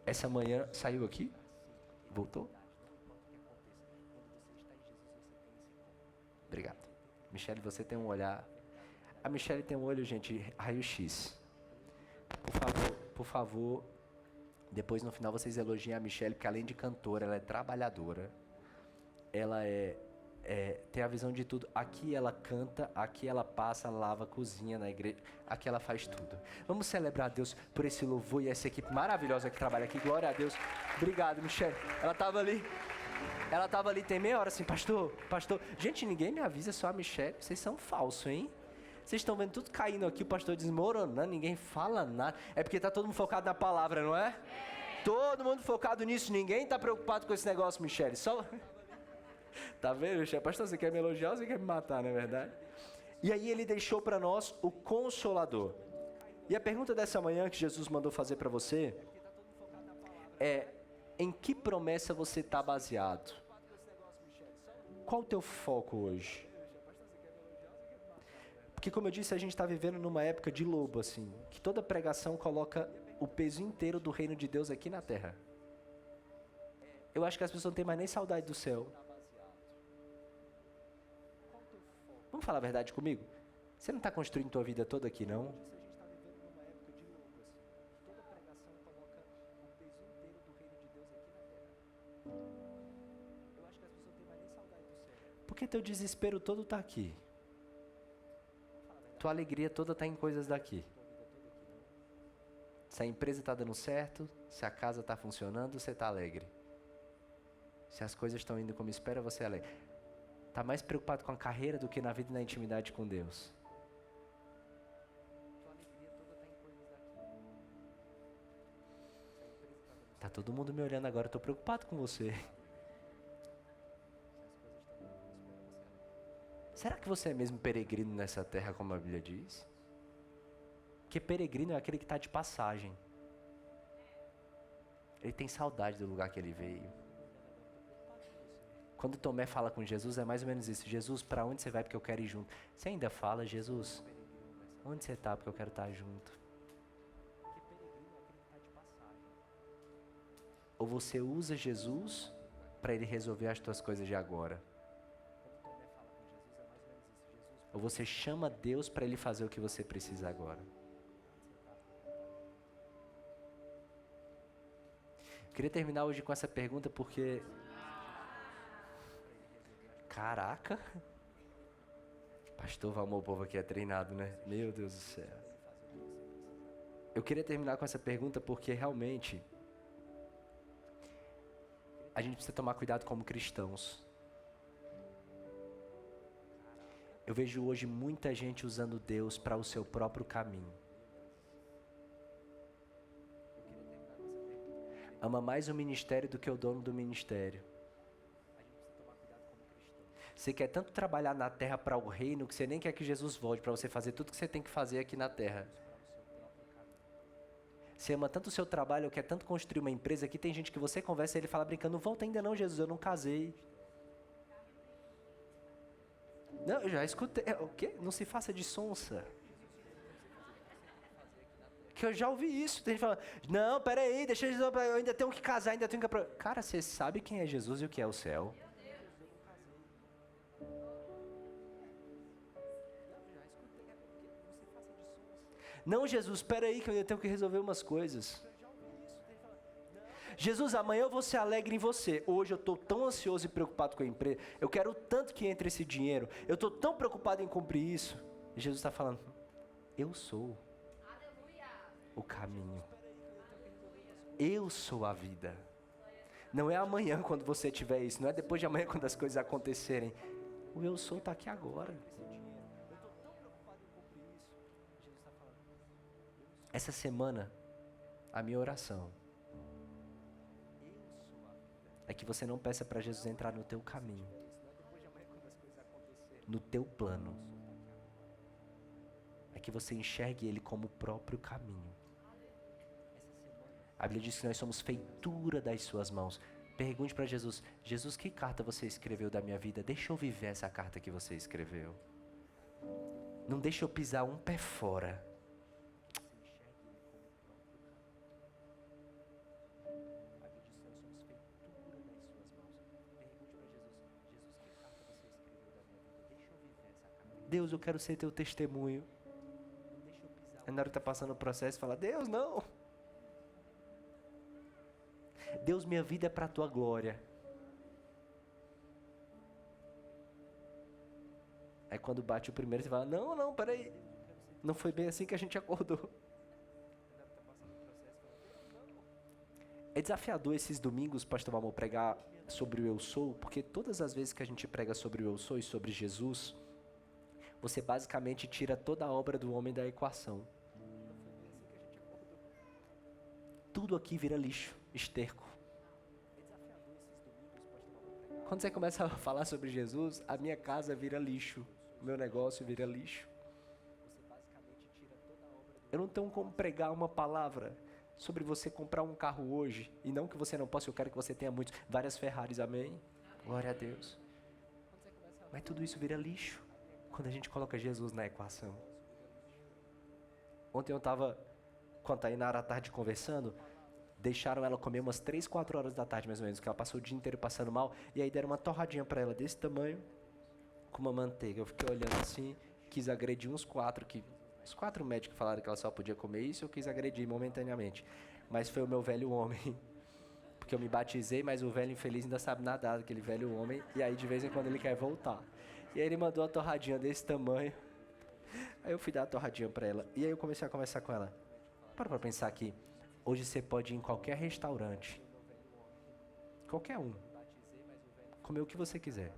Essa manhã saiu aqui? Voltou? Obrigado. Michele, você tem um olhar... A Michele tem um olho, gente, raio-x. Por favor, depois no final vocês elogiem a Michele, porque além de cantora, ela é trabalhadora. Ela tem a visão de tudo. Aqui ela canta, aqui ela passa, lava, cozinha na igreja. Aqui ela faz tudo. Vamos celebrar a Deus por esse louvor e essa equipe maravilhosa que trabalha aqui. Glória a Deus. Obrigado, Michele. Ela estava ali tem meia hora assim, pastor. Gente, ninguém me avisa, só a Michele. Vocês são falsos, hein? Vocês estão vendo tudo caindo aqui, o pastor desmoronando, ninguém fala nada. É porque está todo mundo focado na palavra, não é? Todo mundo focado nisso, ninguém está preocupado com esse negócio, Michele. Só... Tá vendo, Michele? Pastor, você quer me elogiar ou você quer me matar, não é verdade? E aí ele deixou para nós o Consolador. E a pergunta dessa manhã que Jesus mandou fazer para você é: em que promessa você está baseado? Qual o teu foco hoje? Porque como eu disse, a gente está vivendo numa época de lobo, assim, que toda pregação coloca o peso inteiro do reino de Deus aqui na terra. Eu acho que as pessoas não têm mais nem saudade do céu. Vamos falar a verdade comigo? Você não está construindo tua vida toda aqui, não? Porque teu desespero todo está aqui. Tua alegria toda está em coisas daqui. Se a empresa está dando certo, se a casa está funcionando, você está alegre. Se as coisas estão indo como espera, você é alegre. Está mais preocupado com a carreira do que na vida e na intimidade com Deus. Tá todo mundo me olhando agora, eu estou preocupado com você. Será que você é mesmo peregrino nessa terra, como a Bíblia diz? Porque peregrino é aquele que está de passagem. Ele tem saudade do lugar que ele veio. Quando Tomé fala com Jesus, é mais ou menos isso. Jesus, para onde você vai? Porque eu quero ir junto. Você ainda fala, Jesus, onde você está? Porque eu quero estar junto. Ou você usa Jesus para ele resolver as tuas coisas de agora. Ou você chama Deus para ele fazer o que você precisa agora. Eu queria terminar hoje com essa pergunta porque... Caraca! Pastor Valmor, o povo aqui é treinado, né? Meu Deus do céu. Eu queria terminar com essa pergunta porque realmente... a gente precisa tomar cuidado como cristãos. Eu vejo hoje muita gente usando Deus para o seu próprio caminho. Ama mais o ministério do que o dono do ministério. Você quer tanto trabalhar na terra para o reino que você nem quer que Jesus volte para você fazer tudo que você tem que fazer aqui na terra. Você ama tanto o seu trabalho, quer tanto construir uma empresa, que tem gente que você conversa e ele fala brincando, não volta ainda não, Jesus, eu não casei. Não, eu já escutei. O quê? Não se faça de sonsa. Porque eu já ouvi isso. Tem gente falando, não, peraí, deixa eu ainda tenho que casar, ainda tenho que... Cara, você sabe quem é Jesus e o que é o céu? Não, Jesus, espera aí que eu ainda tenho que resolver umas coisas. Jesus, amanhã eu vou ser alegre em você. Hoje eu estou tão ansioso e preocupado com a empresa. Eu quero tanto que entre esse dinheiro. Eu estou tão preocupado em cumprir isso. E Jesus está falando, eu sou o caminho. Eu sou a vida. Não é amanhã quando você tiver isso. Não é depois de amanhã quando as coisas acontecerem. O eu sou está aqui agora. Essa semana, a minha oração é que você não peça para Jesus entrar no teu caminho, no teu plano. É que você enxergue Ele como o próprio caminho. A Bíblia diz que nós somos feitura das suas mãos. Pergunte para Jesus, Jesus, que carta você escreveu da minha vida? Deixa eu viver essa carta que você escreveu. Não deixa eu pisar um pé fora. Deus, eu quero ser teu testemunho. Aí na hora que está passando o processo, fala, Deus, não. Deus, minha vida é para a tua glória. Aí quando bate o primeiro, você fala, não, peraí. Não foi bem assim que a gente acordou. É desafiador esses domingos, pastor Valmor, pregar sobre o eu sou, porque todas as vezes que a gente prega sobre o eu sou e sobre Jesus, você basicamente tira toda a obra do homem da equação. Tudo aqui vira lixo, esterco. Quando você começa a falar sobre Jesus, a minha casa vira lixo, o meu negócio vira lixo. Eu não tenho como pregar uma palavra sobre você comprar um carro hoje, e não que você não possa, eu quero que você tenha várias Ferraris, amém? Glória a Deus. Mas tudo isso vira lixo quando a gente coloca Jesus na equação. Ontem eu estava com a Tainara à tarde conversando, deixaram ela comer umas 3, 4 horas da tarde mais ou menos, porque ela passou o dia inteiro passando mal, e aí deram uma torradinha para ela desse tamanho, com uma manteiga. Eu fiquei olhando assim, quis agredir os 4 médicos falaram que ela só podia comer isso, eu quis agredir momentaneamente. Mas foi o meu velho homem, porque eu me batizei, mas o velho infeliz ainda sabe nadar, aquele velho homem, e aí de vez em quando ele quer voltar. E aí ele mandou uma torradinha desse tamanho. Aí eu fui dar a torradinha pra ela. E aí eu comecei a conversar com ela. Para pra pensar aqui. Hoje você pode ir em qualquer restaurante. Qualquer um. Comer o que você quiser.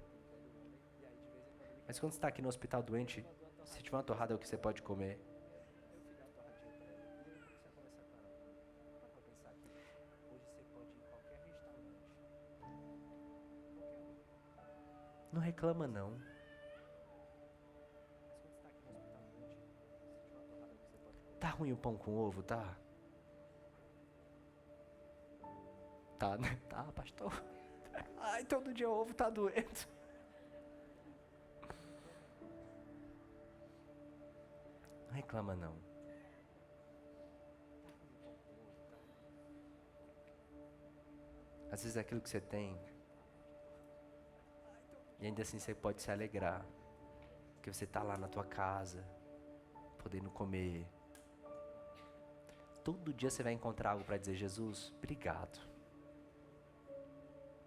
Mas quando você está aqui no hospital doente, se tiver uma torrada é o que você pode comer. Não reclama não. Tá ruim o pão com ovo, tá? Tá, né? Tá, pastor. Ai, todo dia o ovo tá doendo. Não reclama não. Às vezes é aquilo que você tem. E ainda assim você pode se alegrar. Porque você tá lá na tua casa, podendo comer. Todo dia você vai encontrar algo para dizer, Jesus, obrigado.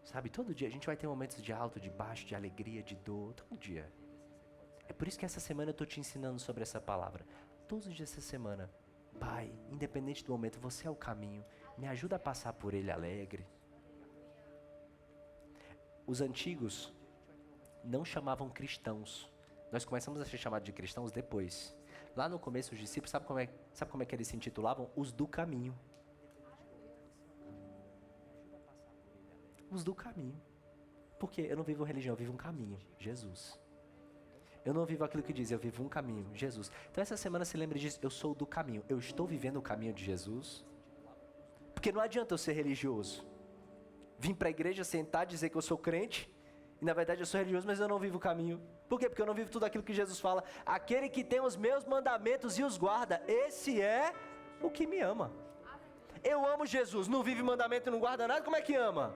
Sabe, todo dia a gente vai ter momentos de alto, de baixo, de alegria, de dor, todo dia. É por isso que essa semana eu estou te ensinando sobre essa palavra. Todos os dias dessa semana, Pai, independente do momento, você é o caminho. Me ajuda a passar por ele alegre. Os antigos não chamavam cristãos. Nós começamos a ser chamados de cristãos depois. Lá no começo, os discípulos, sabe como é que eles se intitulavam? Os do caminho. Os do caminho. Porque eu não vivo religião, eu vivo um caminho. Jesus. Eu não vivo aquilo que diz, eu vivo um caminho. Jesus. Então essa semana se lembre disso, eu sou do caminho. Eu estou vivendo o caminho de Jesus. Porque não adianta eu ser religioso. Vim para a igreja sentar, dizer que eu sou crente. E na verdade eu sou religioso, mas eu não vivo o caminho. Por quê? Porque eu não vivo tudo aquilo que Jesus fala. Aquele que tem os meus mandamentos e os guarda, esse é o que me ama. Eu amo Jesus, não vive mandamento e não guarda nada, como é que ama?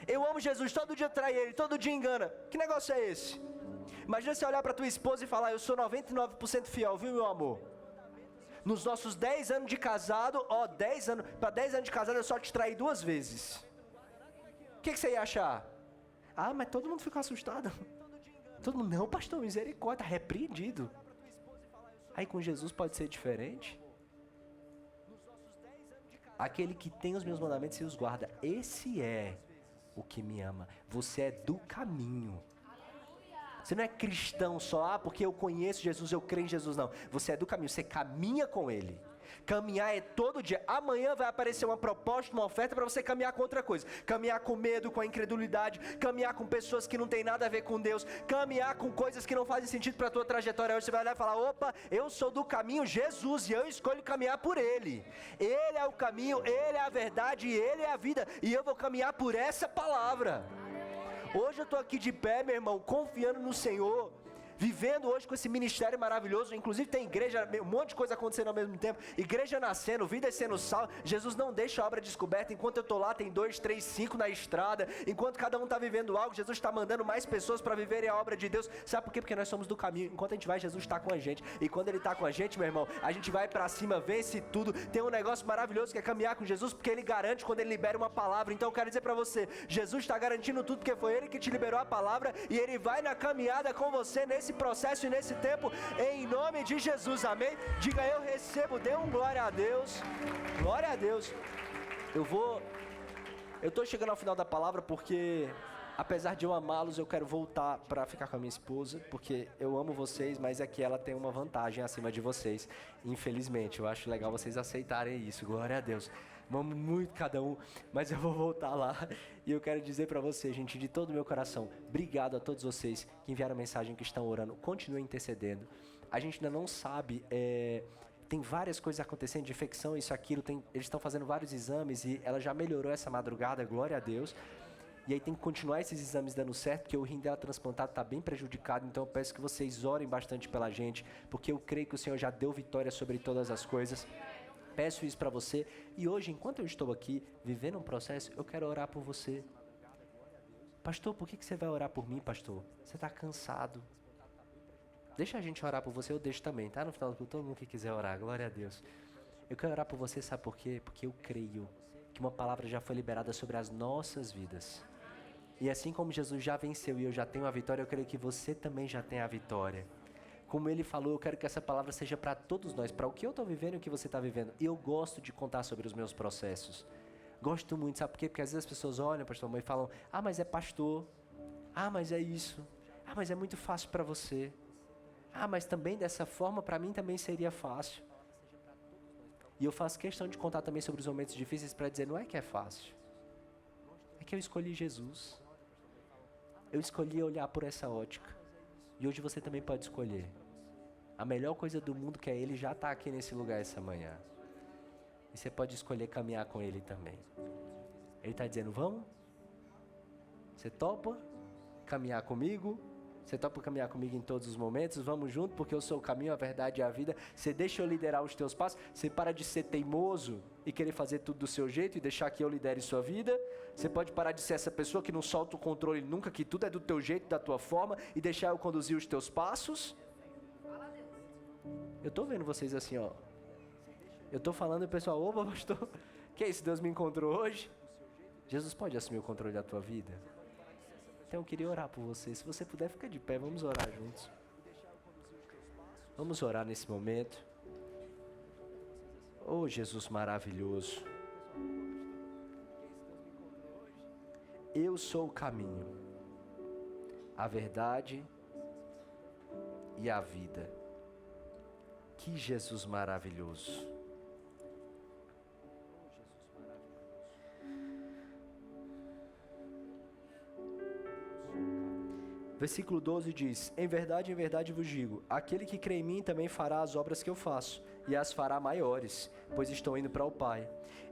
Eu amo Jesus, todo dia trai ele, todo dia engana. Que negócio é esse? Imagina você olhar para tua esposa e falar: eu sou 99% fiel, viu, meu amor? Nos nossos 10 anos de casado, para 10 anos de casado eu só te traí 2 vezes. O que você ia achar? Ah, mas todo mundo ficou assustado. Todo mundo, não, pastor, misericórdia, repreendido. Aí com Jesus pode ser diferente. Aquele que tem os meus mandamentos e os guarda, esse é o que me ama. Você é do caminho. Você não é cristão só, porque eu conheço Jesus, eu creio em Jesus, não. Você é do caminho, você caminha com Ele. Caminhar é todo dia. Amanhã vai aparecer uma proposta, uma oferta para você caminhar com outra coisa. Caminhar com medo, com a incredulidade. Caminhar com pessoas que não tem nada a ver com Deus. Caminhar com coisas que não fazem sentido para a tua trajetória. Hoje você vai olhar e falar: opa, eu sou do caminho Jesus e eu escolho caminhar por Ele. Ele é o caminho, Ele é a verdade e Ele é a vida. E eu vou caminhar por essa palavra. Hoje eu estou aqui de pé, meu irmão, confiando no Senhor. Vivendo hoje com esse ministério maravilhoso. Inclusive tem igreja, um monte de coisa acontecendo ao mesmo tempo. Igreja nascendo, vidas sendo salvas. Jesus não deixa a obra descoberta. Enquanto eu estou lá, tem 2, 3, 5 na estrada. Enquanto cada um está vivendo algo, Jesus está mandando mais pessoas para viverem a obra de Deus. Sabe por quê? Porque nós somos do caminho. Enquanto a gente vai, Jesus está com a gente. E quando Ele está com a gente, meu irmão, a gente vai para cima, vence tudo. Tem um negócio maravilhoso que é caminhar com Jesus, porque Ele garante quando Ele libera uma palavra. Então eu quero dizer para você, Jesus está garantindo tudo, porque foi Ele que te liberou a palavra. E Ele vai na caminhada com você nesse processo e nesse tempo, em nome de Jesus, amém? Diga: eu recebo, dê um glória a Deus. Glória a Deus. Eu estou chegando ao final da palavra porque, apesar de eu amá-los, eu quero voltar para ficar com a minha esposa, porque eu amo vocês, mas é que ela tem uma vantagem acima de vocês, infelizmente. Eu acho legal vocês aceitarem isso, glória a Deus. Amo muito cada um, mas eu vou voltar lá. E eu quero dizer para você, gente, de todo o meu coração, obrigado a todos vocês que enviaram mensagem, que estão orando, continuem intercedendo. A gente ainda não sabe, tem várias coisas acontecendo, de infecção, isso, aquilo, eles estão fazendo vários exames e ela já melhorou essa madrugada, glória a Deus. E aí tem que continuar esses exames dando certo, porque o rim dela transplantado está bem prejudicado, então eu peço que vocês orem bastante pela gente, porque eu creio que o Senhor já deu vitória sobre todas as coisas. Peço isso para você, e hoje, enquanto eu estou aqui, vivendo um processo, eu quero orar por você. Pastor, por que você vai orar por mim, pastor? Você está cansado. Deixa a gente orar por você, eu deixo também, tá? No final do culto, todo mundo que quiser orar, glória a Deus. Eu quero orar por você, sabe por quê? Porque eu creio que uma palavra já foi liberada sobre as nossas vidas. E assim como Jesus já venceu e eu já tenho a vitória, eu creio que você também já tem a vitória. Como Ele falou, eu quero que essa palavra seja para todos nós, para o que eu estou vivendo e o que você está vivendo. E eu gosto de contar sobre os meus processos. Gosto muito, sabe por quê? Porque às vezes as pessoas olham, pastor, mãe, e falam: ah, mas é pastor. Ah, mas é isso. Ah, mas é muito fácil para você. Ah, mas também dessa forma, para mim também seria fácil. E eu faço questão de contar também sobre os momentos difíceis para dizer, não é que é fácil. É que eu escolhi Jesus. Eu escolhi olhar por essa ótica. E hoje você também pode escolher. A melhor coisa do mundo, que é Ele, já está aqui nesse lugar essa manhã. E você pode escolher caminhar com Ele também. Ele está dizendo, vamos? Você topa caminhar comigo? Você topa caminhar comigo em todos os momentos? Vamos junto, porque eu sou o caminho, a verdade e a vida. Você deixa eu liderar os teus passos? Você para de ser teimoso e querer fazer tudo do seu jeito e deixar que eu lidere sua vida? Você pode parar de ser essa pessoa que não solta o controle nunca, que tudo é do teu jeito, da tua forma, e deixar eu conduzir os teus passos? Eu tô vendo vocês assim, ó. Eu tô falando e o pessoal, opa, pastor, que é isso? Deus me encontrou hoje? Jesus pode assumir o controle da tua vida? Então eu queria orar por você. Se você puder, fica de pé, vamos orar juntos. Vamos orar nesse momento. Oh, Jesus maravilhoso. Eu sou o caminho, a verdade e a vida. Que Jesus maravilhoso. Versículo 12 diz, em verdade vos digo, aquele que crê em mim também fará as obras que eu faço, e as fará maiores, pois estou indo para o Pai.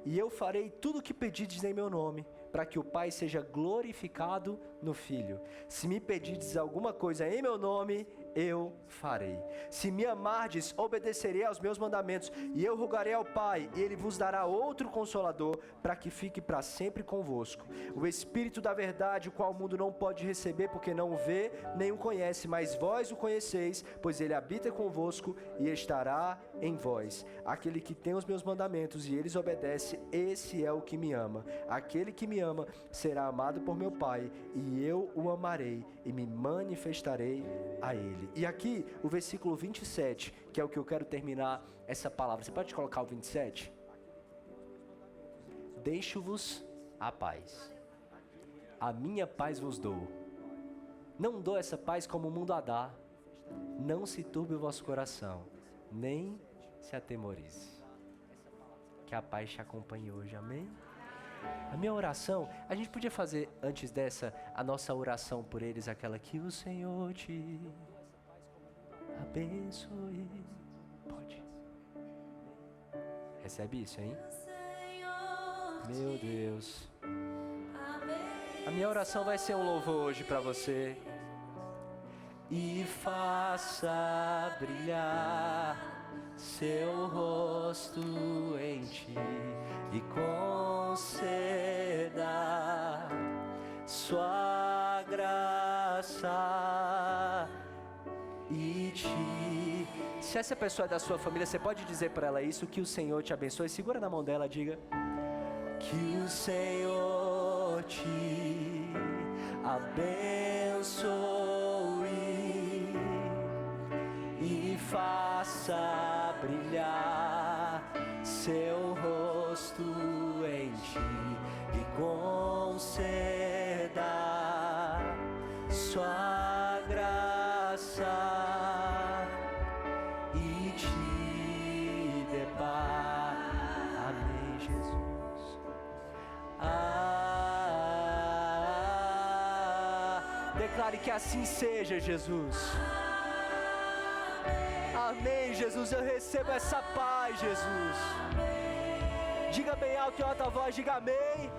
E eu farei tudo o que pedides em meu nome, para que o Pai seja glorificado no Filho. Se me pedirdes alguma coisa em meu nome, eu farei. Se me amardes, obedecerei aos meus mandamentos, e eu rogarei ao Pai, e Ele vos dará outro Consolador, para que fique para sempre convosco. O Espírito da verdade, o qual o mundo não pode receber, porque não o vê, nem o conhece, mas vós o conheceis, pois Ele habita convosco e estará em vós. Aquele que tem os meus mandamentos e eles obedece, esse é o que me ama. Aquele que me ama será amado por meu Pai, e eu o amarei e me manifestarei a Ele. E aqui o versículo 27, que é o que eu quero terminar essa palavra. Você pode colocar o 27? Deixo-vos a paz. A minha paz vos dou. Não dou essa paz como o mundo a dá. Não se turbe o vosso coração, nem se atemorize. Que a paz te acompanhe hoje, amém? A minha oração, a gente podia fazer antes dessa, a nossa oração por eles, aquela que o Senhor te abençoe. Pode. Recebe isso, hein? Meu Deus. A minha oração vai ser um louvor hoje para você. E faça brilhar seu rosto em ti e conceda sua graça e te... Se essa pessoa é da sua família, você pode dizer para ela isso, que o Senhor te abençoe. Segura na mão dela, diga: que o Senhor te abençoe e faça brilhar seu rosto em ti e conceda sua graça e te dê paz. Amém, Jesus. Declare que assim seja, Jesus. Amém, Jesus, eu recebo essa paz, Jesus. Diga bem alto em alta voz, diga amém.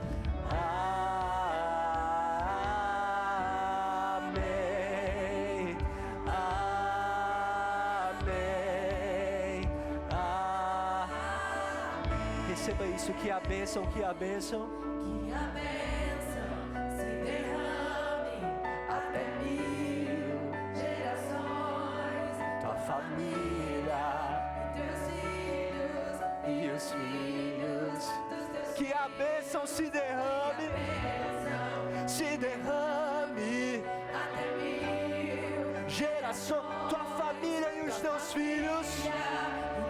Amém. Amém. Receba isso, que a bênção, que a bênção. Que a bênção se derrame até 1000 gerações. Tua família Teus filhos e os filhos. Que a bênção se derrame, se derrame até 1000 gerações. Tua família e os teus filhos.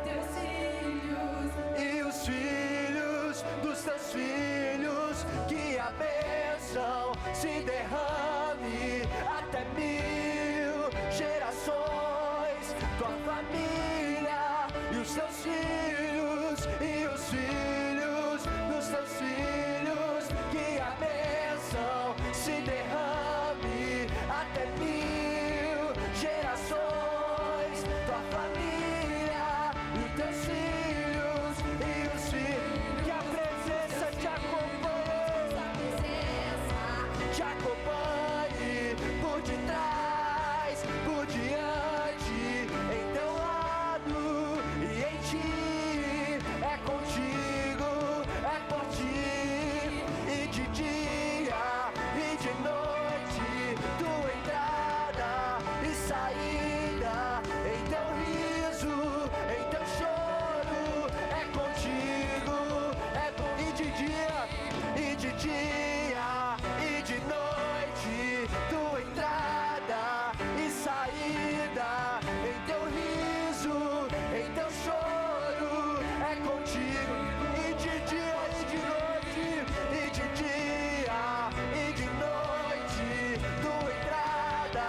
teus filhos E os filhos dos teus filhos, que a bênção se derrame até 1000 gerações. Tua família e os teus filhos, e os filhos dos teus filhos, que a bênção se derrame até 1000 gerações. Tua família e teus filhos, e os filhos, que a presença te acompanhe, te acompanhe por detrás, por diante, em teu lado e em ti. É contigo, é por ti, e de dia e de noite, tua entrada e saída, em teu riso, em teu choro, é contigo, e de dia e de dia e de noite, tua entrada e saída, em teu riso, em teu choro, é contigo, e de dia e de noite, e de dia e de noite, tua entrada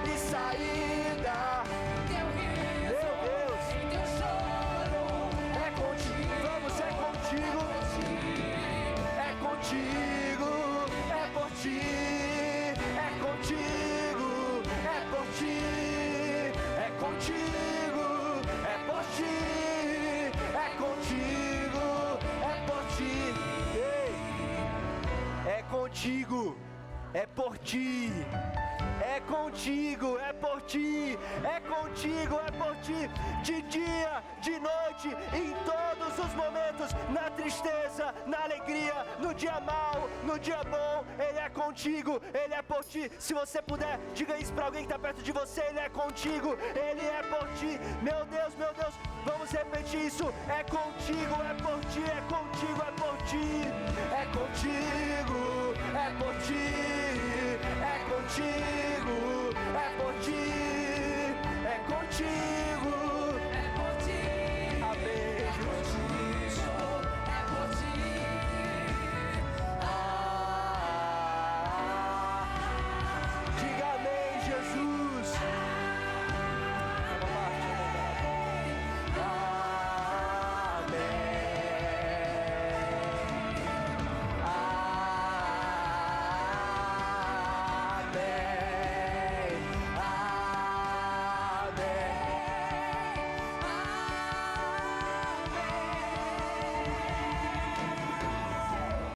e saída. teu riso, Meu Deus, teu choro. é contigo, vamos, é contigo, é contigo, é por ti, é contigo, é por ti, é contigo, é por ti, é contigo, é por ti. Ei, é contigo, é por ti. É contigo, é por ti, é contigo, é por ti, de dia, de noite, em todos os momentos, na tristeza, na alegria, no dia mau, no dia bom, Ele é contigo, Ele é por ti. Se você puder, diga isso para alguém que está perto de você, Ele é contigo, Ele é por ti. Meu Deus, vamos repetir isso, é contigo, é por ti, é contigo, é por ti, é contigo, é por ti, é contigo.